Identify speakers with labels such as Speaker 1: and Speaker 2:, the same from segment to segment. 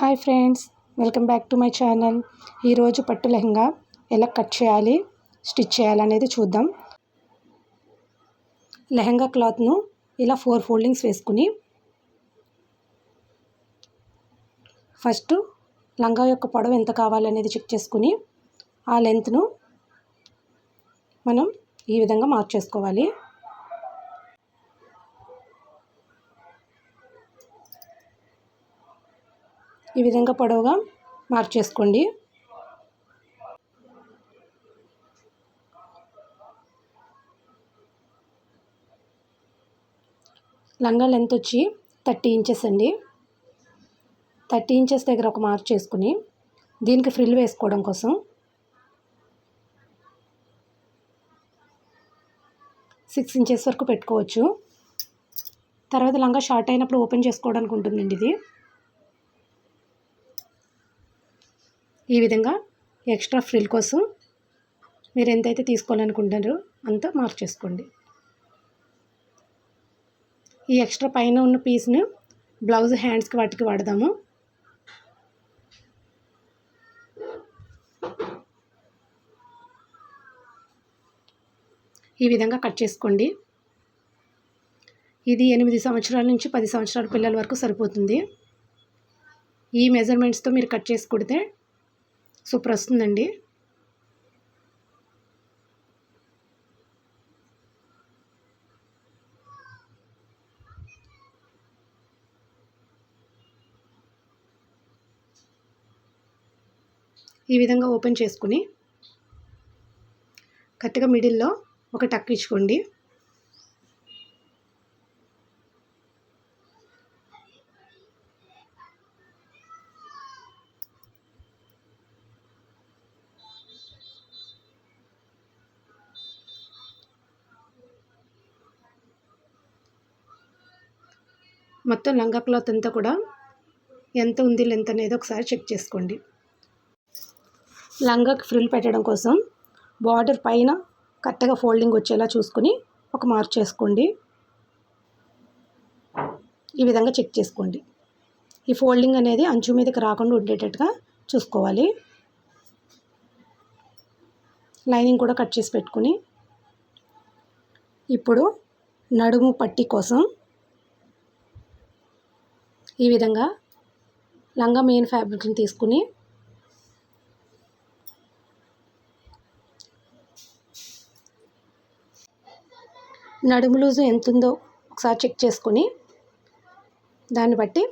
Speaker 1: Hi friends, welcome back to my channel. ఈరోజు పట్టు లెహంగా ఎలా కట్ చేయాలి, స్టిచ్ చేయాలనేది చూద్దాం. లెహంగా క్లాత్ను ఇలా 4 ఫోల్డింగ్స్ వేసుకుని ఫస్ట్ లంగా యొక్క పొడవు ఎంత కావాలనేది చెక్ చేసుకుని ఆ లెంత్ను మనం ఈ విధంగా మార్క్ చేసుకోవాలి. ఈ విధంగా పొడవుగా మార్క్ చేసుకోండి. లంగా లెంత్ వచ్చి 30 ఇంచెస్ అండి. 30 ఇంచెస్ దగ్గర ఒక మార్క్ చేసుకుని దీనికి ఫ్రిల్ వేసుకోవడం కోసం 6 ఇంచెస్ వరకు పెట్టుకోవచ్చు. తర్వాత లంగా షార్ట్ అయినప్పుడు ఓపెన్ చేసుకోవడానికి ఉంటుందండి ఇది. ఈ విధంగా ఎక్స్ట్రా ఫ్రిల్ కోసం మీరు ఎంతైతే తీసుకోవాలనుకుంటారో అంత మార్క్ చేసుకోండి. ఈ ఎక్స్ట్రా పైన ఉన్న పీస్ని బ్లౌజ్ హ్యాండ్స్కి వాటికి వాడదాము. ఈ విధంగా కట్ చేసుకోండి. ఇది 8 సంవత్సరాల నుంచి 10 సంవత్సరాల పిల్లల వరకు సరిపోతుంది. ఈ మెజర్మెంట్స్తో మీరు కట్ చేసి కుడితే సూపర్ వస్తుందండి. ఈ విధంగా ఓపెన్ చేసుకుని కరెక్ట్గా మిడిల్లో ఒక టక్ ఇచ్చుకోండి. మొత్తం లంగా క్లాత్ అంతా కూడా ఎంత ఉంది లెంత్ అనేది ఒకసారి చెక్ చేసుకోండి. లంగాకి ఫ్రిల్ పెట్టడం కోసం బార్డర్ పైన కరెక్ట్గా ఫోల్డింగ్ వచ్చేలా చూసుకుని ఒక మార్క్ చేసుకోండి. ఈ విధంగా చెక్ చేసుకోండి. ఈ ఫోల్డింగ్ అనేది అంచు మీదకి రాకుండా ఉండేటట్టుగా చూసుకోవాలి. లైనింగ్ కూడా కట్ చేసి పెట్టుకుని ఇప్పుడు నడుము పట్టీ కోసం ఈ విధంగా లంగా మెయిన్ ఫ్యాబ్రిక్ని తీసుకుని నడుము లూజు ఎంత ఉందో ఒకసారి చెక్ చేసుకొని దాన్ని బట్టి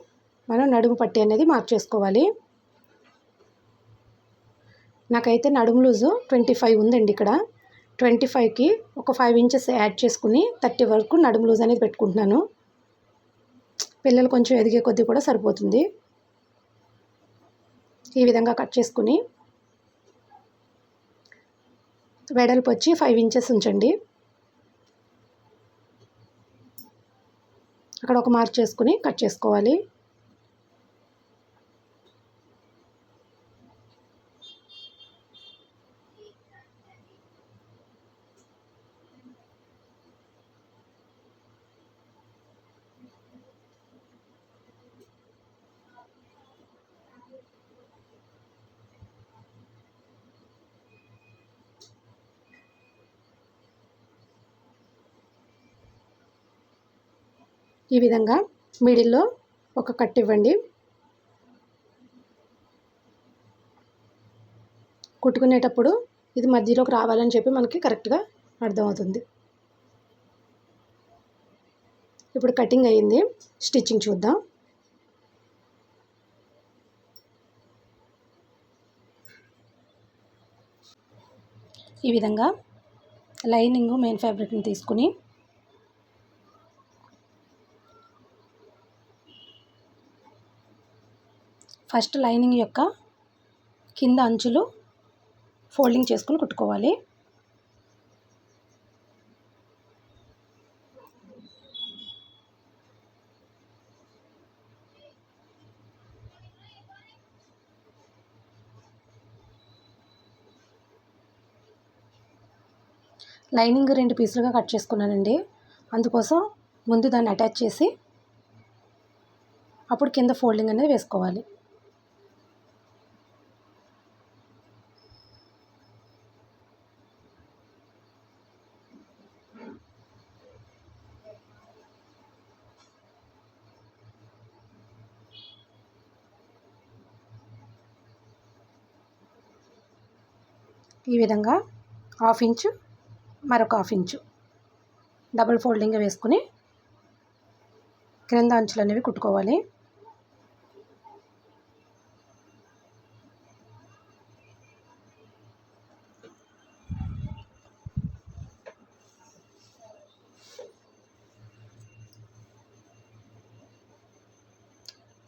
Speaker 1: మనం నడుము పట్టీ అనేది మార్క్ చేసుకోవాలి. నాకైతే నడుము లూజు 25 ఉందండి. ఇక్కడ 25కి ఒక 5 ఇంచెస్ యాడ్ చేసుకుని 30 వరకు నడుము లూజ్ అనేది పెట్టుకుంటున్నాను. పిల్లలు కొంచెం ఎదిగే కొద్దీ కూడా సరిపోతుంది. ఈ విధంగా కట్ చేసుకుని వెడల్పు వచ్చి 5 ఇంచెస్ ఉంచండి. అక్కడ ఒక మార్క్ చేసుకుని కట్ చేసుకోవాలి. ఈ విధంగా మిడిల్లో ఒక కట్ ఇవ్వండి. కుట్టుకునేటప్పుడు ఇది మధ్యలోకి రావాలని చెప్పి మనకి కరెక్ట్గా అర్థమవుతుంది. ఇప్పుడు కటింగ్ అయ్యింది. స్టిచ్చింగ్ చూద్దాం. ఈ విధంగా లైనింగ్ మెయిన్ ఫ్యాబ్రిక్ని తీసుకుని ఫస్ట్ లైనింగ్ యొక్క కింద అంచులు ఫోల్డింగ్ చేసుకుని కుట్టుకోవాలి. లైనింగ్ 2 పీసులుగా కట్ చేసుకున్నానండి. అందుకోసం ముందు దాన్ని అటాచ్ చేసి అప్పుడు కింద ఫోల్డింగ్ అనేది వేసుకోవాలి. ఈ విధంగా 1/2 ఇంచు మరొక 1/2 ఇంచు డబుల్ ఫోల్డింగ్ వేసుకుని క్రింద అంచులు అనేవి కుట్టుకోవాలి.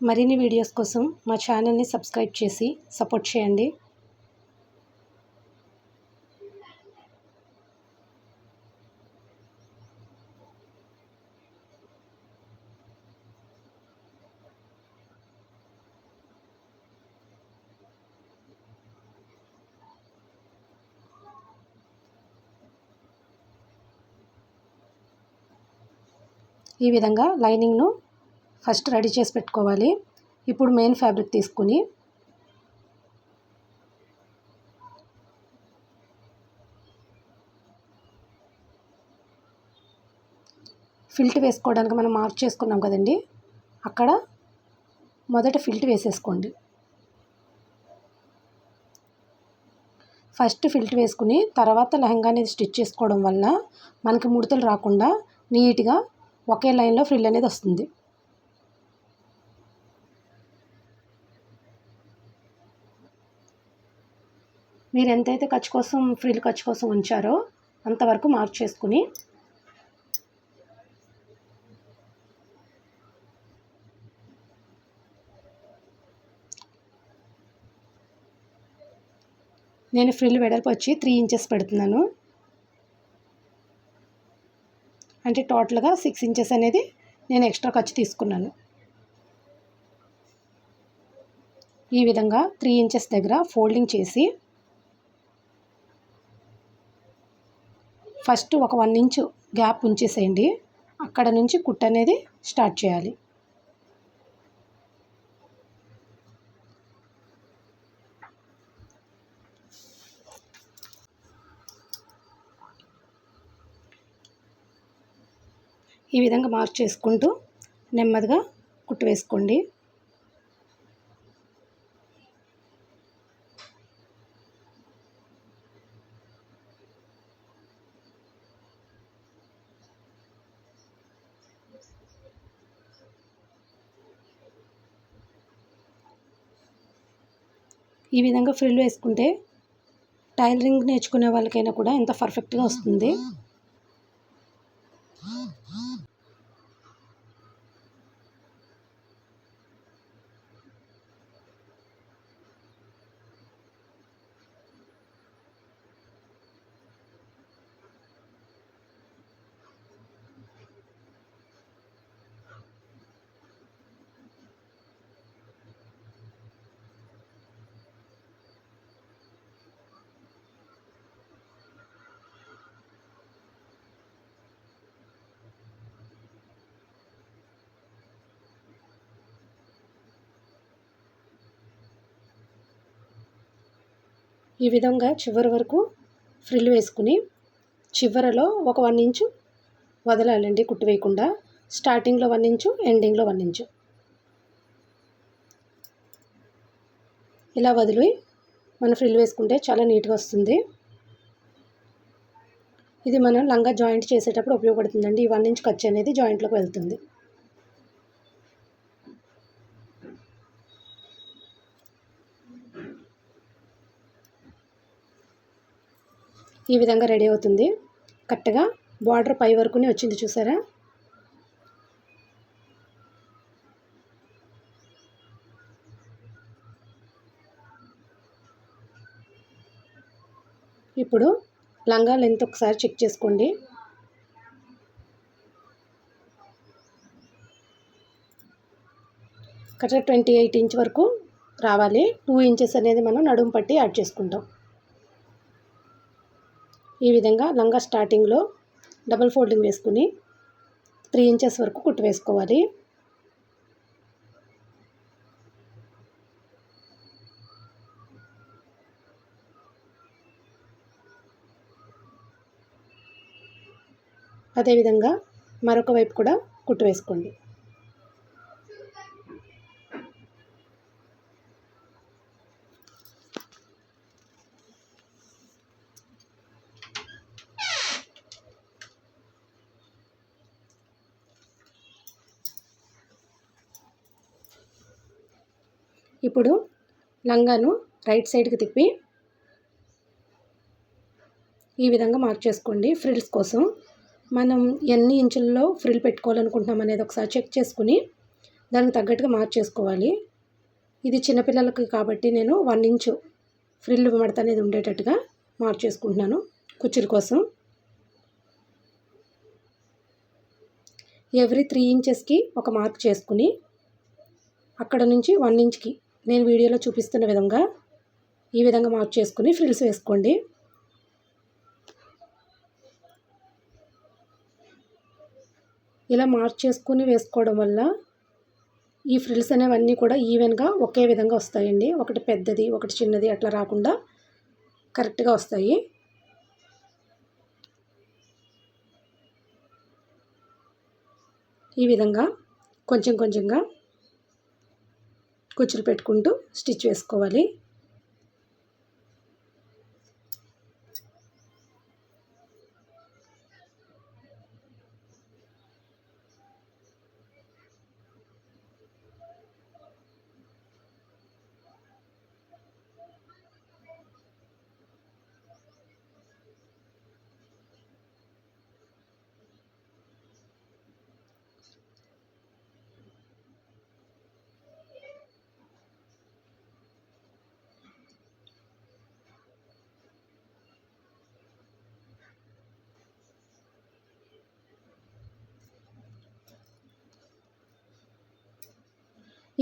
Speaker 1: మరిన్ని వీడియోస్ కోసం మా ఛానల్ని సబ్స్క్రైబ్ చేసి సపోర్ట్ చేయండి. ఈ విధంగా లైనింగ్ను ఫస్ట్ రెడీ చేసి పెట్టుకోవాలి. ఇప్పుడు మెయిన్ ఫ్యాబ్రిక్ తీసుకుని ఫిల్ట్ వేసుకోవడానికి మనం మార్క్ చేసుకున్నాం కదండి, అక్కడ మొదట ఫిల్ట్ వేసేసుకోండి. ఫస్ట్ ఫిల్ట్ వేసుకుని తర్వాత లెహంగా అనేది స్టిచ్ చేసుకోవడం వల్ల మనకి ముడతలు రాకుండా నీట్గా ఒకే లైన్లో ఫ్రిల్ అనేది వస్తుంది. మీరు ఎంతైతే ఖర్చు కోసం ఫ్రిల్ ఖర్చు కోసం ఉంచారో అంతవరకు మార్క్ చేసుకుని నేను ఫ్రిల్ వెడల్పు వచ్చి 3 ఇంచెస్ పెడుతున్నాను. అంటే టోటల్గా 6 ఇంచెస్ అనేది నేను ఎక్స్ట్రా ఖర్చు తీసుకున్నాను. ఈ విధంగా 3 ఇంచెస్ దగ్గర ఫోల్డింగ్ చేసి ఫస్ట్ ఒక 1 ఇంచు గ్యాప్ ఉంచేసేయండి. అక్కడ నుంచి కుట్టు అనేది స్టార్ట్ చేయాలి. ఈ విధంగా మార్క్ చేసుకుంటూ నెమ్మదిగా కుట్టు వేసుకోండి. ఈ విధంగా ఫ్రిల్ వేసుకుంటే టైలరింగ్ నేర్చుకునే వాళ్ళకైనా కూడా ఎంత పర్ఫెక్ట్గా వస్తుంది. ఈ విధంగా చివరి వరకు ఫ్రిల్ వేసుకుని చివరలో ఒక 1 ఇంచు వదలాలండి కుట్టు వేయకుండా. స్టార్టింగ్లో 1 ఇంచు, ఎండింగ్లో 1 ఇంచు ఇలా వదిలి మనం ఫ్రిల్ వేసుకుంటే చాలా నీట్గా వస్తుంది. ఇది మనం లంగా జాయింట్ చేసేటప్పుడు ఉపయోగపడుతుందండి. ఈ 1 ఇంచ్ ఖర్చు అనేది జాయింట్లోకి వెళ్తుంది. ఈ విధంగా రెడీ అవుతుంది. కరెక్ట్గా బార్డర్ పై వరకునే వచ్చింది చూసారా. ఇప్పుడు లంగా లెంత్ ఒకసారి చెక్ చేసుకోండి. కరెక్ట్గా 28 ఇంచ్ వరకు రావాలి. 2 ఇంచెస్ అనేది మనం నడుము పట్టి యాడ్ చేసుకుంటాం. ఈ విధంగా లంగా స్టార్టింగ్లో డబుల్ ఫోల్డింగ్ వేసుకుని 3 ఇంచెస్ వరకు కుట్టు వేసుకోవాలి. అదేవిధంగా మరొక వైపు కూడా కుట్టు వేసుకోండి. ఇప్పుడు లంగాను రైట్ సైడ్కి తిప్పి ఈ విధంగా మార్క్ చేసుకోండి. ఫ్రిల్స్ కోసం మనం ఎన్ని ఇంచుల్లో ఫ్రిల్ పెట్టుకోవాలనుకుంటున్నాం అనేది ఒకసారి చెక్ చేసుకుని దానికి తగ్గట్టుగా మార్క్ చేసుకోవాలి. ఇది చిన్నపిల్లలకి కాబట్టి నేను 1 ఇంచు ఫ్రిల్ మడత అనేది ఉండేటట్టుగా మార్క్ చేసుకుంటున్నాను కుచ్చుల కోసం. ఎవ్రీ 3 ఇంచెస్కి ఒక మార్క్ చేసుకుని అక్కడ నుంచి 1 ఇంచ్కి నేను వీడియోలో చూపిస్తున్న విధంగా ఈ విధంగా మార్క్ చేసుకుని ఫ్రిల్స్ వేసుకోండి. ఇలా మార్క్ చేసుకుని వేసుకోవడం వల్ల ఈ ఫ్రిల్స్ అనేవన్నీ కూడా ఈవెన్గా ఒకే విధంగా వస్తాయండి. ఒకటి పెద్దది ఒకటి చిన్నది అట్లా రాకుండా కరెక్ట్గా వస్తాయి. ఈ విధంగా కొంచెం కొంచెంగా కుచ్చులు పెట్టుకుంటూ స్టిచ్ వేసుకోవాలి.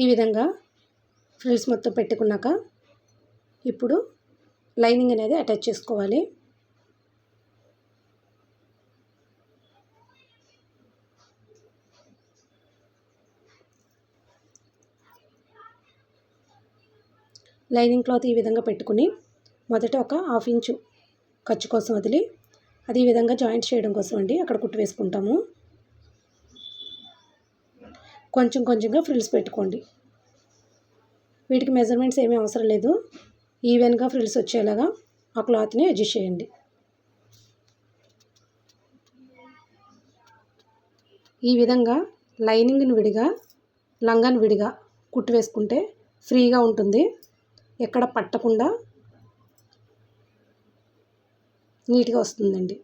Speaker 1: ఈ విధంగా ఫ్రిల్స్ మొత్తం పెట్టుకున్నాక ఇప్పుడు లైనింగ్ అనేది అటాచ్ చేసుకోవాలి. లైనింగ్ క్లాత్ ఈ విధంగా పెట్టుకుని మొదట ఒక 1/2 ఇంచు ఖర్చు కోసం వదిలి అది ఈ విధంగా జాయింట్ చేయడం కోసం అండి అక్కడ కుట్టు వేసుకుంటాము. కొంచెం కొంచెంగా ఫ్రిల్స్ పెట్టుకోండి. వీటికి మెజర్మెంట్స్ ఏమీ అవసరం లేదు. ఈవెన్గా ఫ్రిల్స్ వచ్చేలాగా ఆ క్లాత్ని అడ్జస్ట్ చేయండి. ఈ విధంగా లైనింగ్ని విడిగా లంగాను విడిగా కుట్టు వేసుకుంటే ఫ్రీగా ఉంటుంది. ఎక్కడ పట్టకుండా నీట్గా వస్తుందండి.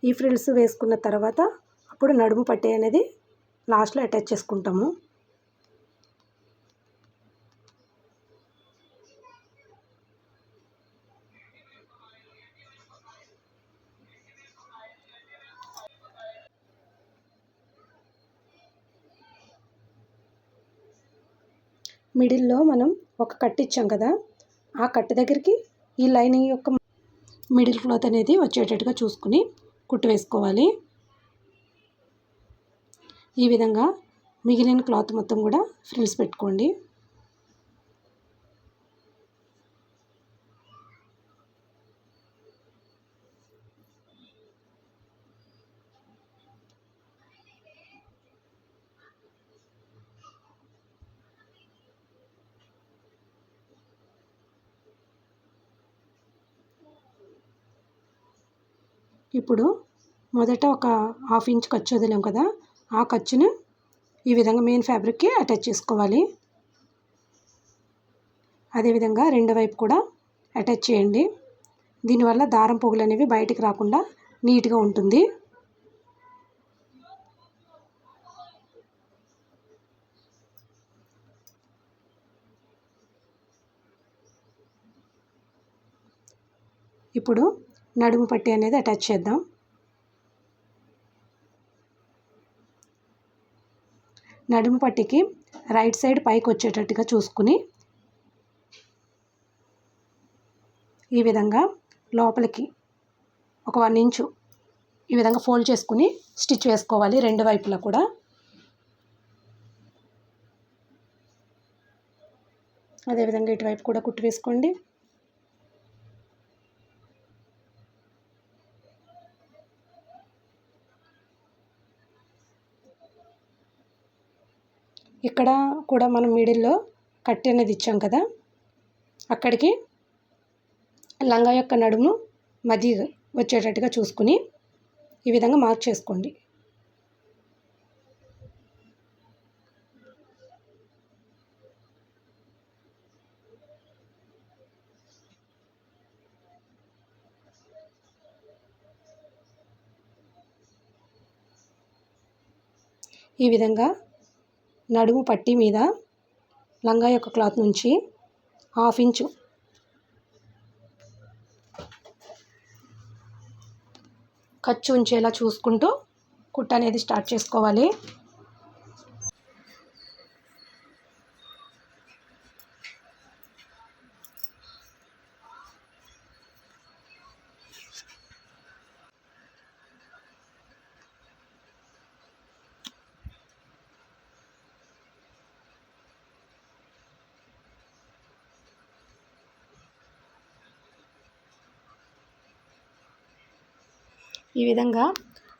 Speaker 1: ఈ ఫ్రిల్స్ వేసుకున్న తర్వాత అప్పుడు నడుము పట్టీ అనేది లాస్ట్లో అటాచ్ చేసుకుంటాము. మిడిల్లో మనం ఒక కట్ ఇచ్చాం కదా, ఆ కట్ దగ్గరికి ఈ లైనింగ్ యొక్క మిడిల్ క్లాత్ అనేది వచ్చేటట్టుగా చూసుకుని కుట్టు వేసుకోవాలి. ఈ విధంగా మిగిలిన క్లాత్ మొత్తం కూడా ఫ్రిల్స్ పెట్టుకోండి. ఇప్పుడు మొదట ఒక 1/2 ఇంచ్ ఖర్చు వదిలాం కదా, ఆ ఖర్చును ఈ విధంగా మెయిన్ ఫ్యాబ్రిక్కి అటాచ్ చేసుకోవాలి. అదేవిధంగా రెండో వైపు కూడా అటాచ్ చేయండి. దీనివల్ల దారం పోగులు అనేవి బయటికి రాకుండా నీట్గా ఉంటుంది. ఇప్పుడు నడుము పట్టీ అనేది అటాచ్ చేద్దాం. నడుము పట్టీకి రైట్ సైడ్ పైకి వచ్చేటట్టుగా చూసుకుని ఈ విధంగా లోపలికి ఒక 1 ఇంచు ఈ విధంగా ఫోల్డ్ చేసుకుని స్టిచ్ వేసుకోవాలి రెండు వైపులా కూడా. అదేవిధంగా ఇటువైపు కూడా కుట్టు వేసుకోండి. ఇక్కడ కూడా మనం మిడిల్లో కట్ అనేది ఇచ్చాం కదా, అక్కడికి లంగా యొక్క నడుము మధ్య వచ్చేటట్టుగా చూసుకుని ఈ విధంగా మార్క్ చేసుకోండి. ఈ విధంగా నడుము పట్టీ మీద లంగా యొక్క క్లాత్ నుంచి 1/2 ఇంచు ఖర్చు ఉంచేలా చూసుకుంటూ కుట్టు అనేది స్టార్ట్ చేసుకోవాలి. ఈ విధంగా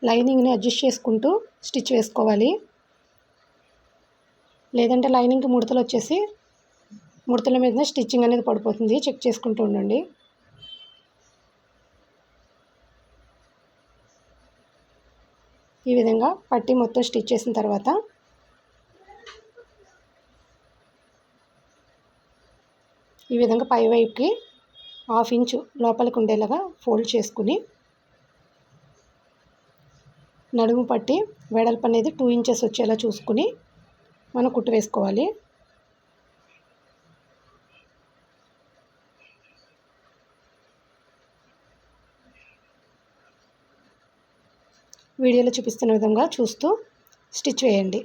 Speaker 1: లైనింగ్ని అడ్జస్ట్ చేసుకుంటూ స్టిచ్ వేసుకోవాలి. లేదంటే లైనింగ్కి ముడతలు వచ్చేసి ముడతల మీద స్టిచ్చింగ్ అనేది పడిపోతుంది. చెక్ చేసుకుంటూ ఉండండి. ఈ విధంగా పట్టీ మొత్తం స్టిచ్ చేసిన తర్వాత ఈ విధంగా పై వైపుకి 1/2 ఇంచు లోపలికి ఉండేలాగా ఫోల్డ్ చేసుకుని నడుము పట్టి వెడల్పు అనేది 2 ఇంచెస్ వచ్చేలా చూసుకుని మనం కుట్టు వేసుకోవాలి. వీడియోలో చూపిస్తున్న విధంగా చూస్తూ స్టిచ్ వేయండి.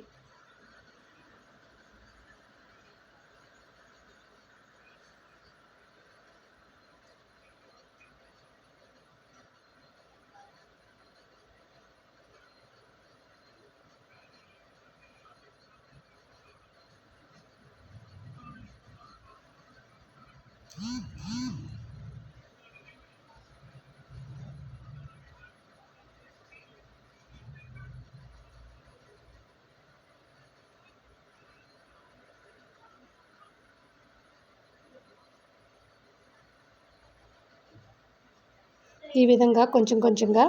Speaker 1: ఈ విధంగా కొంచెం కొంచెంగా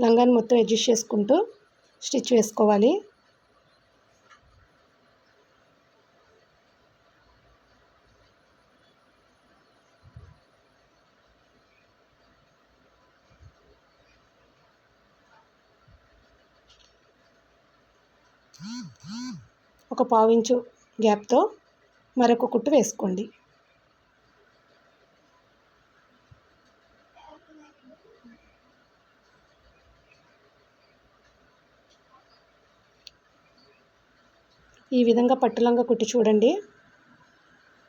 Speaker 1: లంగాన్ని మొత్తం అడ్జస్ట్ చేసుకుంటూ స్టిచ్ వేసుకోవాలి. ఒక 1/2 ఇంచు గ్యాప్తో మరొక కుట్టు వేసుకోండి. ఈ విధంగా పట్టు లంగా కుట్టి చూడండి,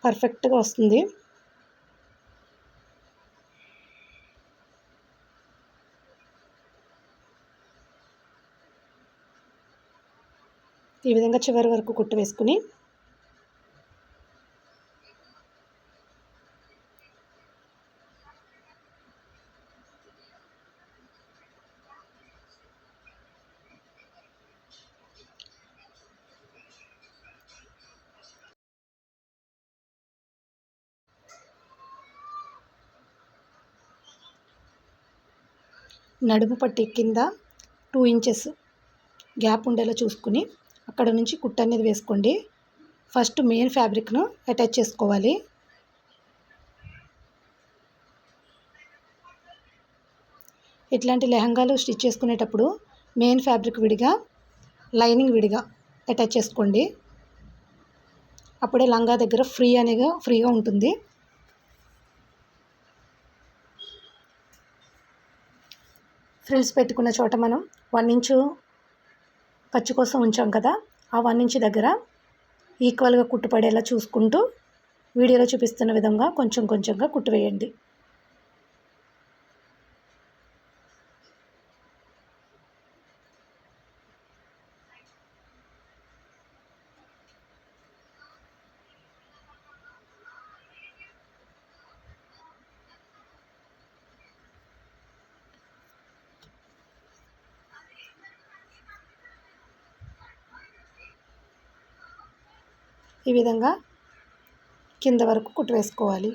Speaker 1: పర్ఫెక్ట్గా వస్తుంది. ఈ విధంగా చివరి వరకు కుట్టు వేసుకుని నడుము పట్టి కింద 2 ఇంచెస్ గ్యాప్ ఉండేలా చూసుకుని అక్కడ నుంచి కుట్టు అనేది వేసుకోండి. ఫస్ట్ మెయిన్ ఫ్యాబ్రిక్ను అటాచ్ చేసుకోవాలి. ఇట్లాంటి లెహంగాలు స్టిచ్ చేసుకునేటప్పుడు మెయిన్ ఫ్యాబ్రిక్ విడిగా, లైనింగ్ విడిగా అటాచ్ చేసుకోండి. అప్పుడే లంగా దగ్గర ఫ్రీగా ఉంటుంది. ఫ్రిల్స్ పెట్టుకున్న చోట మనం 1 ఇంచు ఖర్చు కోసం ఉంచాం కదా, ఆ 1 ఇంచు దగ్గర ఈక్వల్గా కుట్టు పడేలా చూసుకుంటూ వీడియోలో చూపిస్తున్న విధంగా కొంచెం కొంచెంగా కుట్టు వేయండి. ఈ విధంగా కింద వరకు కుట్టు వేసుకోవాలి.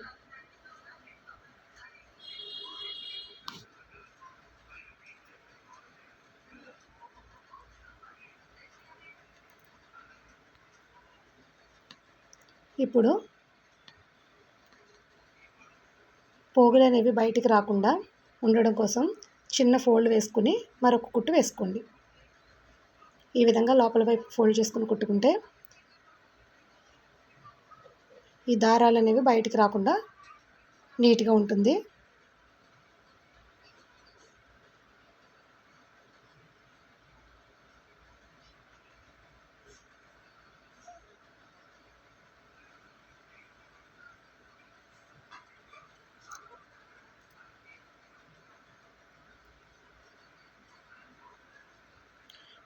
Speaker 1: ఇప్పుడు పోగులు అనేవి బయటికి రాకుండా ఉండడం కోసం చిన్న ఫోల్డ్ వేసుకుని మరొక కుట్టు వేసుకోండి. ఈ విధంగా లోపల వైపు ఫోల్డ్ చేసుకుని కుట్టుకుంటే ఈ దారాలు అనేవి బయటికి రాకుండా నీట్గా ఉంటుంది.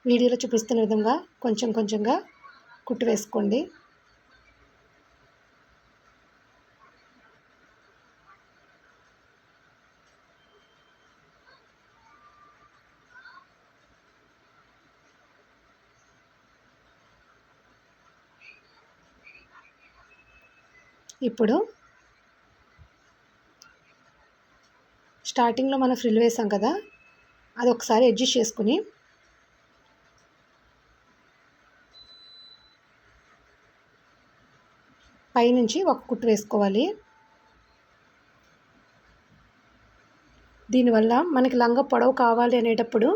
Speaker 1: వీడియోలో చూపిస్తున్న విధంగా కొంచెం కొంచెంగా కుట్టు వేసుకోండి. ఇప్పుడు స్టార్టింగ్లో మనం ఫ్రిల్ వేసాం కదా, అది ఒకసారి అడ్జస్ట్ చేసుకుని పైనుంచి ఒక కుట్టు వేసుకోవాలి. దీనివల్ల మనకి లంగా పొడవు కావాలి అనేటప్పుడు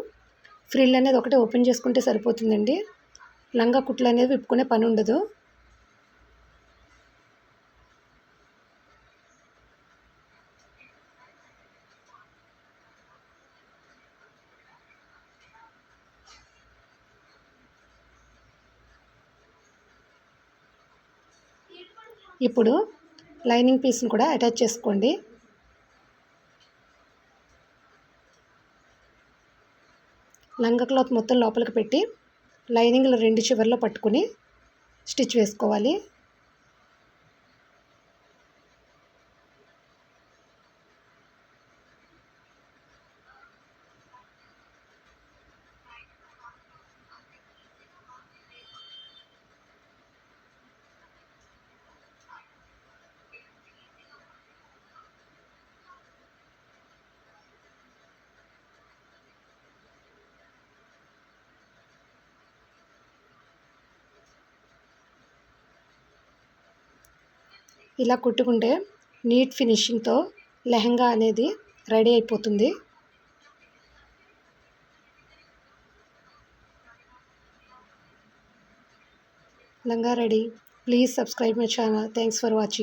Speaker 1: ఫ్రిల్ అనేది ఒకటి ఓపెన్ చేసుకుంటే సరిపోతుందండి. లంగా కుట్లు అనేది విప్పుకునే పని ఉండదు. ఇప్పుడు లైనింగ్ పీస్ని కూడా అటాచ్ చేసుకోండి. లంగా క్లాత్ మొత్తం లోపలికి పెట్టి లైనింగ్లో 2 చివర్లో పట్టుకుని స్టిచ్ వేసుకోవాలి. ఇలా కుట్టుకుంటే నీట్ ఫినిషింగ్తో లెహంగా అనేది రెడీ అయిపోతుంది. లంగా ready. Please subscribe my channel. Thanks for watching.